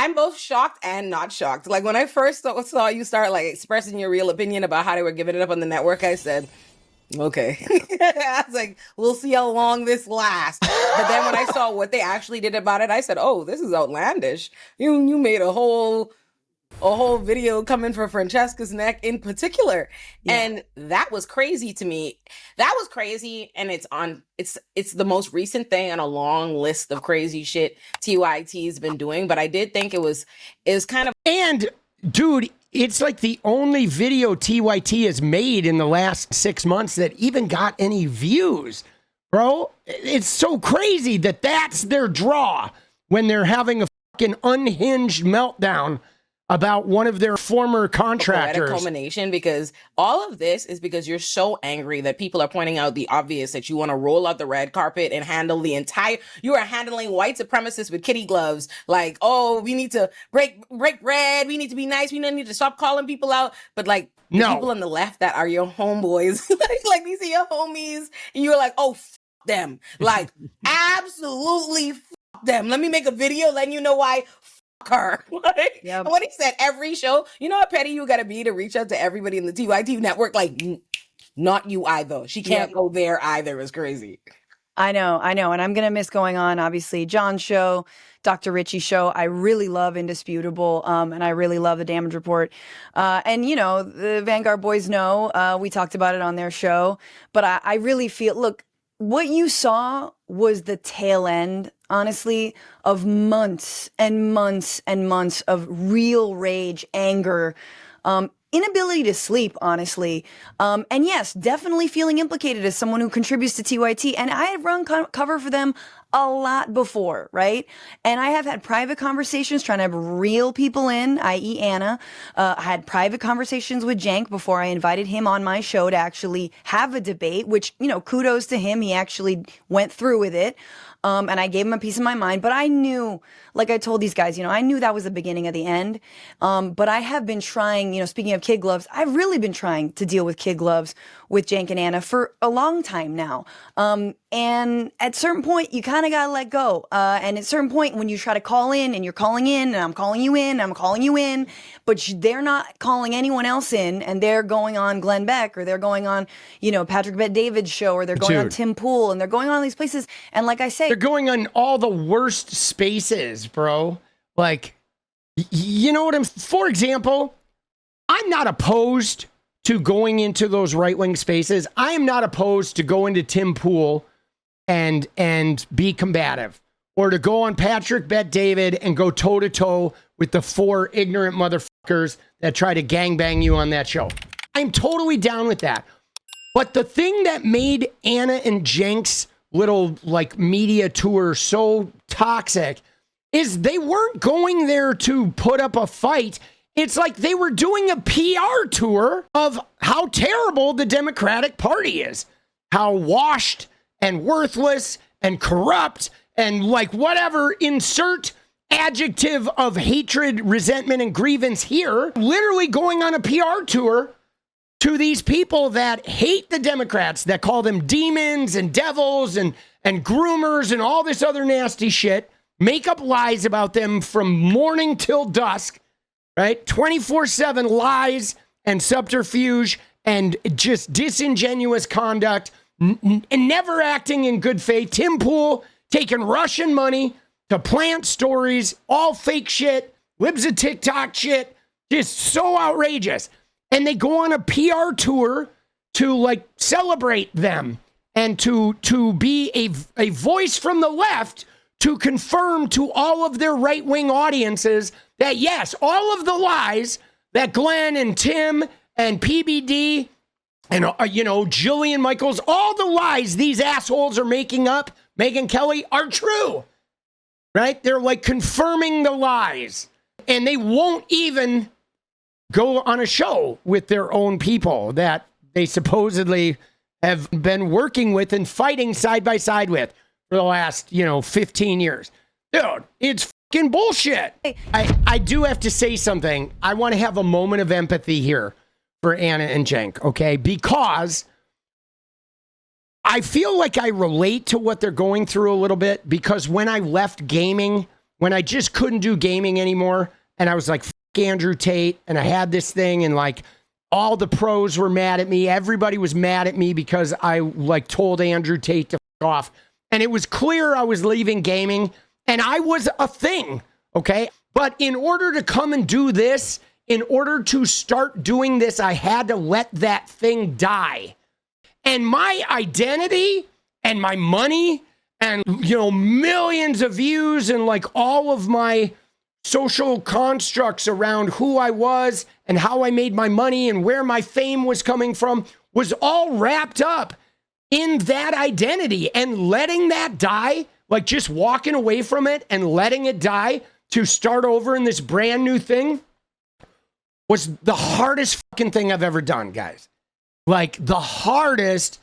I'm both shocked and not shocked. Like when I first saw you start like expressing your real opinion about how they were giving it up on the network, I said, okay. I was like, we'll see how long this lasts. But then when I saw what they actually did about it, I said, oh, this is outlandish. You made a whole video coming for Francesca's neck in particular. Yeah. And that was crazy to me. That was crazy. And it's the most recent thing on a long list of crazy shit TYT has been doing. But I did think it was kind of. And dude, it's like the only video TYT has made in the last 6 months that even got any views, bro. It's so crazy that that's their draw when they're having a fucking unhinged meltdown about one of their former contractors. A culmination, because all of this is because you're so angry that people are pointing out the obvious, that you want to roll out the red carpet and handle the entire, you are handling white supremacists with kitty gloves. Like, oh, we need to break bread. We need to be nice. We need to stop calling people out. But like the people on the left that are your homeboys, like these are your homies. And you're like, oh, them. Like, absolutely them. Let me make a video letting you know why her. Like, yep. And what he said every show, you know how petty you gotta be to reach out to everybody in the TYT network? Like, not you either. She can't go there either. It's crazy. I know. And I'm gonna miss going on, obviously, John's show, Dr. Richie's show. I really love Indisputable, and I really love the Damage Report. And you know, the Vanguard boys know, we talked about it on their show, but I really feel, look, what you saw was the tail end, honestly, of months and months and months of real rage, anger, inability to sleep, honestly. And yes, definitely feeling implicated as someone who contributes to TYT. And I have run cover for them a lot before, right? And I have had private conversations trying to have real people in, i.e. Anna. I had private conversations with Cenk before I invited him on my show to actually have a debate, which, you know, kudos to him. He actually went through with it. And I gave him a piece of my mind, but I knew, like I told these guys, you know, I knew that was the beginning of the end. But I have been trying, you know, speaking of kid gloves, I've really been trying to deal with kid gloves with Cenk and Anna for a long time now. And at a certain point, you kind of got to let go. And at a certain point, when you try to call in and you're calling in and I'm calling you in, and I'm calling you in, but they're not calling anyone else in, and they're going on Glenn Beck, or they're going on, you know, Patrick Bet-David's show, or they're going on Tim Pool, and they're going on these places. And like I say, they're going on all the worst spaces, bro. Like, you know what for example, I'm not opposed to going into those right-wing spaces. I am not opposed to go into Tim Pool and be combative, or to go on Patrick Bet-David and go toe-to-toe with the 4 ignorant motherfuckers that try to gangbang you on that show. I'm totally down with that. But the thing that made Anna and Cenk's little like media tour so toxic is they weren't going there to put up a fight. It's like they were doing a PR tour of how terrible the Democratic Party is, how washed and worthless and corrupt and like whatever, insert adjective of hatred, resentment, and grievance here, literally going on a PR tour to these people that hate the Democrats, that call them demons and devils and groomers and all this other nasty shit, make up lies about them from morning till dusk, right? 24/7 lies and subterfuge and just disingenuous conduct and never acting in good faith. Tim Pool taking Russian money to plant stories, all fake shit, libs of TikTok shit, just so outrageous. And they go on a PR tour to like celebrate them and to be a voice from the left to confirm to all of their right-wing audiences that yes, all of the lies that Glenn and Tim and PBD and, you know, Jillian Michaels, all the lies these assholes are making up, Megyn Kelly, are true, right? They're like confirming the lies, and they won't even go on a show with their own people that they supposedly have been working with and fighting side by side with for the last, 15 years. Dude, it's fucking bullshit. I do have to say something. I want to have a moment of empathy here for Anna and Cenk, okay? Because I feel like I relate to what they're going through a little bit, because when I left gaming when I just couldn't do gaming anymore. And I was like, F Andrew Tate. And I had this thing and like all the pros were mad at me. Everybody was mad at me because I like told Andrew Tate to F off. And it was clear I was leaving gaming and I was a thing. Okay. But in order to come and do this, in order to start doing this, I had to let that thing die. And my identity and my money and, you know, millions of views and like all of my social constructs around who I was and how I made my money and where my fame was coming from was all wrapped up in that identity. And letting that die, like just walking away from it and letting it die to start over in this brand new thing was the hardest fucking thing I've ever done, guys. Like the hardest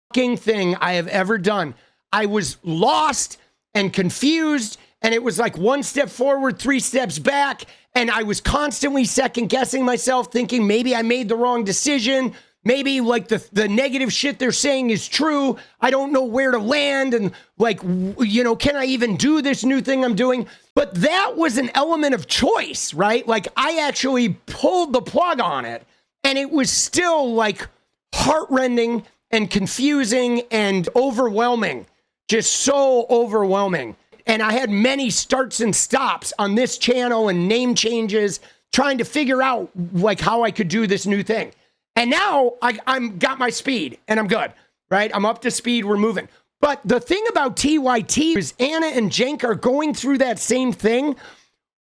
fucking thing I have ever done. I was lost and confused, and it was like one step forward, 3 steps back, and I was constantly second guessing myself, thinking maybe I made the wrong decision. Maybe like the negative shit they're saying is true. I don't know where to land, and like, you know, can I even do this new thing I'm doing? But that was an element of choice, right? Like I actually pulled the plug on it, and it was still like heartrending and confusing and overwhelming, just so overwhelming. And I had many starts and stops on this channel and name changes, trying to figure out like how I could do this new thing. And now I'm got my speed and I'm good, right? I'm up to speed. We're moving. But the thing about TYT is Anna and Cenk are going through that same thing,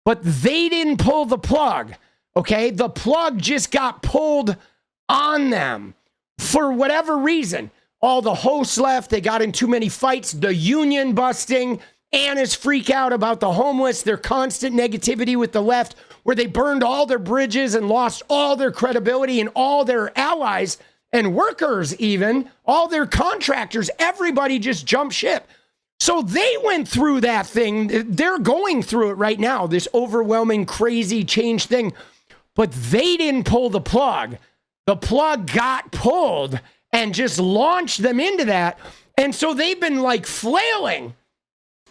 but they didn't pull the plug. Okay. The plug just got pulled on them for whatever reason. All the hosts left. They got in too many fights. The union busting. Anna's freak out about the homeless. Their constant negativity with the left, where they burned all their bridges and lost all their credibility and all their allies and workers, even all their contractors. Everybody just jumped ship. So they went through that thing. They're going through it right now, this overwhelming, crazy change thing. But they didn't pull the plug. The plug got pulled and just launched them into that. And so they've been like flailing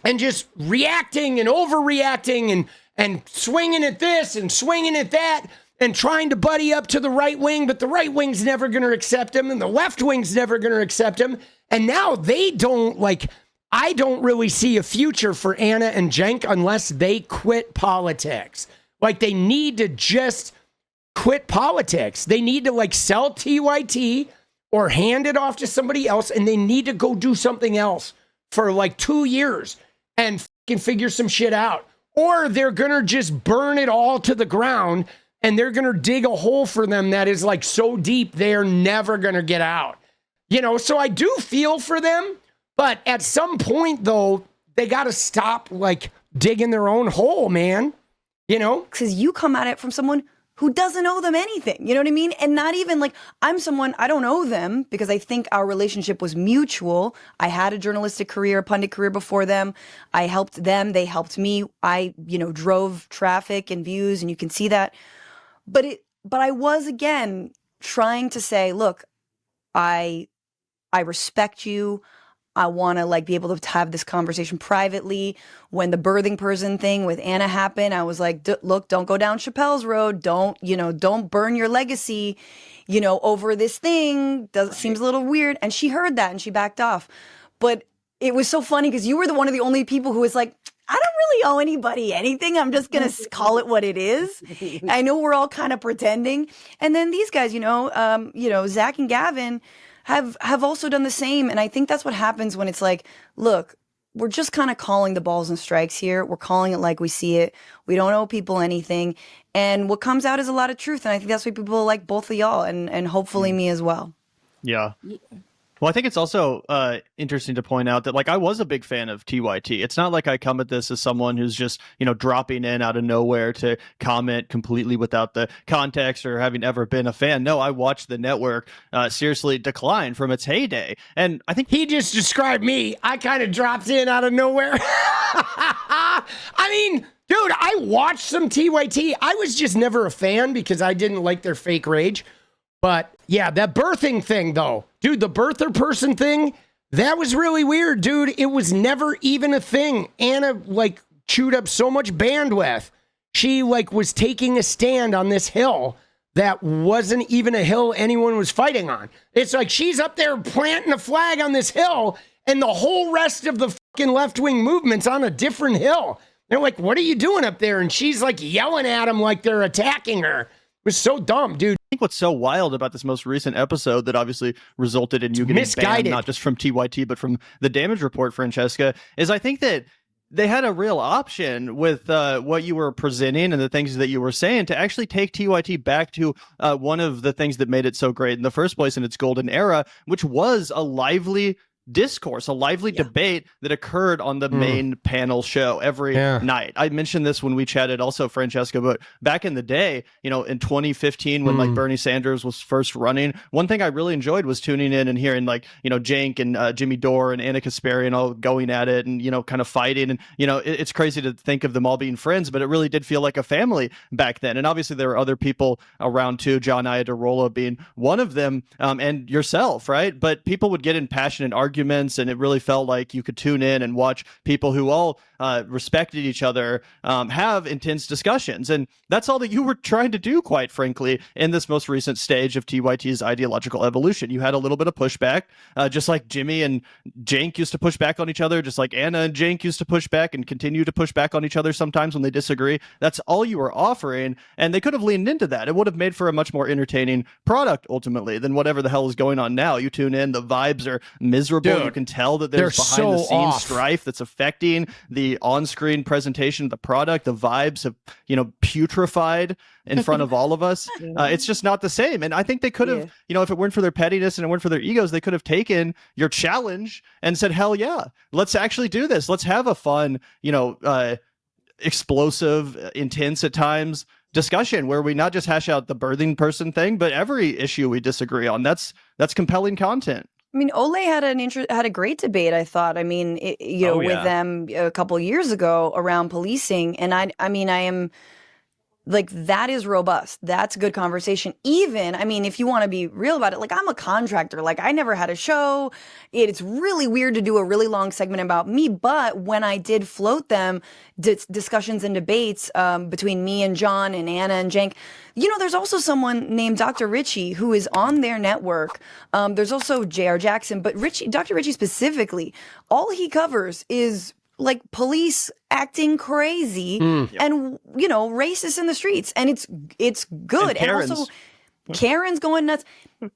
and just reacting and overreacting and swinging at this and swinging at that and trying to buddy up to the right wing, but the right wing's never going to accept him and the left wing's never going to accept him. And now they don't like, I don't really see a future for Anna and Cenk unless they quit politics. Like they need to just quit politics. They need to like sell TYT or hand it off to somebody else, and they need to go do something else for like 2 years and fucking figure some shit out. Or they're going to just burn it all to the ground and they're going to dig a hole for them that is like so deep they're never going to get out. You know, so I do feel for them, but at some point though, they got to stop like digging their own hole, man. You know? Because you come at it from someone who doesn't owe them anything. You know what I mean? And not even like, I'm someone, I don't owe them because I think our relationship was mutual. I had a journalistic career, a pundit career before them. I helped them. They helped me. I, you know, drove traffic and views, and you can see that. But I was, again, trying to say, look, I respect you. I want to like be able to have this conversation privately. When the birthing person thing with Anna happened, I was like, look, don't go down Chappelle's road. Don't burn your legacy, over this thing. Seems a little weird. And she heard that and she backed off. But it was so funny because you were one of the only people who was like, I don't really owe anybody anything. I'm just going to call it what it is. I know we're all kind of pretending. And then these guys, Zac and Gavin have also done the same. And I think that's what happens when it's like, look, we're just kind of calling the balls and strikes here. We're calling it like we see it. We don't owe people anything. And what comes out is a lot of truth. And I think that's why people like both of y'all and hopefully me as well. Yeah. Well, I think it's also interesting to point out that, like, I was a big fan of TYT. It's not like I come at this as someone who's just, dropping in out of nowhere to comment completely without the context or having ever been a fan. No, I watched the network seriously decline from its heyday. And I think he just described me. I kind of dropped in out of nowhere. I mean, dude, I watched some TYT. I was just never a fan because I didn't like their fake rage. But yeah, that birthing thing though, dude, the birther person thing, that was really weird, dude. It was never even a thing. Anna chewed up so much bandwidth. She like was taking a stand on this hill that wasn't even a hill anyone was fighting on. It's like she's up there planting a flag on this hill, and the whole rest of the fucking left-wing movement's on a different hill. They're like, what are you doing up there? And she's like yelling at them like they're attacking her. It was so dumb, dude. I think what's so wild about this most recent episode that obviously resulted in you getting banned, not just from TYT, but from the damage report, Francesca, is I think that they had a real option with what you were presenting and the things that you were saying to actually take TYT back to one of the things that made it so great in the first place in its golden era, which was a lively discourse, a lively debate that occurred on the main panel show every night. I mentioned this when we chatted also, Francesca, but back in the day, you know, in 2015 when like Bernie Sanders was first running, one thing I really enjoyed was tuning in and hearing like, you know, Cenk and Jimmy Dore and Anna Kasparian all going at it and, you know, kind of fighting. And, you know, it's crazy to think of them all being friends, but it really did feel like a family back then. And obviously there were other people around too, John Ideological being one of them, and yourself, right? But people would get in passionate arguments, and it really felt like you could tune in and watch people who all respected each other have intense discussions. And that's all that you were trying to do, quite frankly, in this most recent stage of TYT's ideological evolution. You had a little bit of pushback, just like Jimmy and Cenk used to push back on each other, just like Anna and Cenk used to push back and continue to push back on each other sometimes when they disagree. That's all you were offering, and they could have leaned into that. It would have made for a much more entertaining product, ultimately, than whatever the hell is going on now. You tune in, the vibes are miserable. Dude, you can tell that there's behind-the-scenes strife that's affecting the on-screen presentation of the product. The vibes have, you know, putrefied in front of all of us. It's just not the same. And I think they could have, you know, if it weren't for their pettiness and it weren't for their egos, they could have taken your challenge and said, hell yeah, let's actually do this. Let's have a fun, you know, explosive, intense at times discussion where we not just hash out the birthing person thing, but every issue we disagree on. That's compelling content. I mean, Olay had a great debate, I thought. I mean, with them a couple of years ago around policing, and I am like, that is robust. That's good conversation. Even, I mean, if you want to be real about it, like, I'm a contractor. Like, I never had a show. It's really weird to do a really long segment about me. But when I did float them, discussions and debates between me and John and Anna and Cenk, you know, there's also someone named Dr. Richie who is on their network. There's also J.R. Jackson, but Dr. Richie specifically, all he covers is like police acting crazy and, you know, racist in the streets. And it's good. And also Karen's going nuts.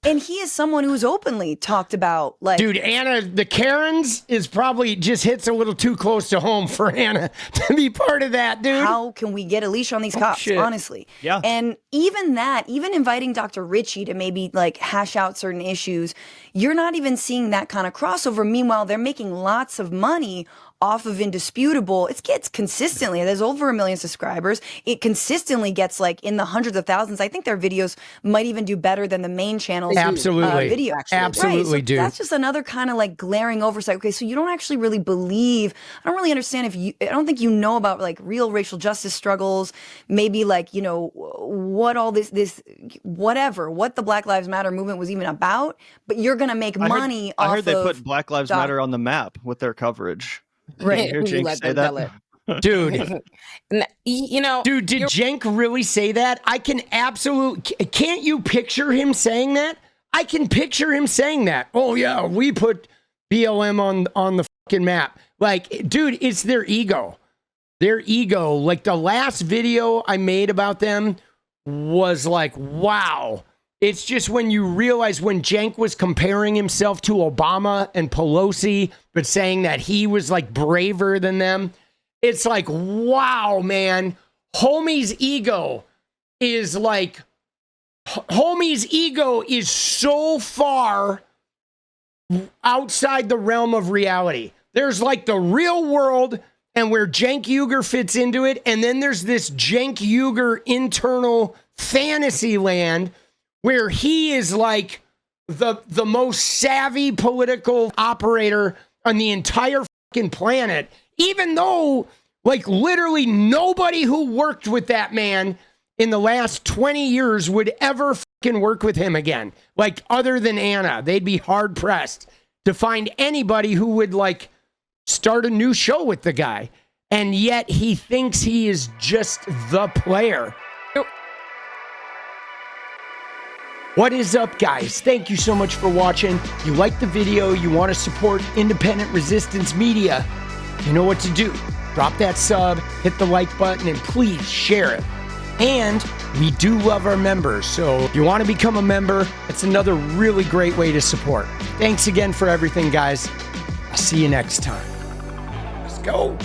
And he is someone who's openly talked about, like, dude, Anna, the Karens is probably just hits a little too close to home for Anna to be part of that, dude. How can we get a leash on these cops, honestly? Yeah. And even inviting Dr. Richie to maybe like hash out certain issues, you're not even seeing that kind of crossover. Meanwhile, they're making lots of money off of Indisputable. It gets consistently, there's over 1 million subscribers. It consistently gets like in the hundreds of thousands. I think their videos might even do better than the main channel's video. Absolutely, right, so dude. That's just another kind of like glaring oversight. Okay, so you don't actually really believe, I don't really understand I don't think you know about like real racial justice struggles, maybe like, you know, what all this whatever, what the Black Lives Matter movement was even about, but you're going to make money off of... I heard they put Black Lives Matter on the map with their coverage. Right. Hear Cenk say that? Dude, you know, dude, did Cenk really say that? I can can't you picture him saying that? I can picture him saying that. Oh yeah, we put BLM on the fucking map. Like, dude, it's their ego. Their ego. Like, the last video I made about them was like, wow. It's just when you realize when Cenk was comparing himself to Obama and Pelosi, but saying that he was like braver than them, it's like, wow, man. Homie's ego is so far outside the realm of reality. There's like the real world and where Cenk Uygur fits into it, and then there's this Cenk Uygur internal fantasy land where he is like the most savvy political operator on the entire fucking planet, even though like literally nobody who worked with that man in the last 20 years would ever fucking work with him again. Like, other than Anna, they'd be hard pressed to find anybody who would like start a new show with the guy. and yet he thinks he is just the player. What is up, guys? Thank you so much for watching. If you like the video, you want to support independent resistance media, you know what to do. Drop that sub, hit the like button, and please share it. And we do love our members, so if you want to become a member, it's another really great way to support. Thanks again for everything, guys. I'll see you next time. Let's go.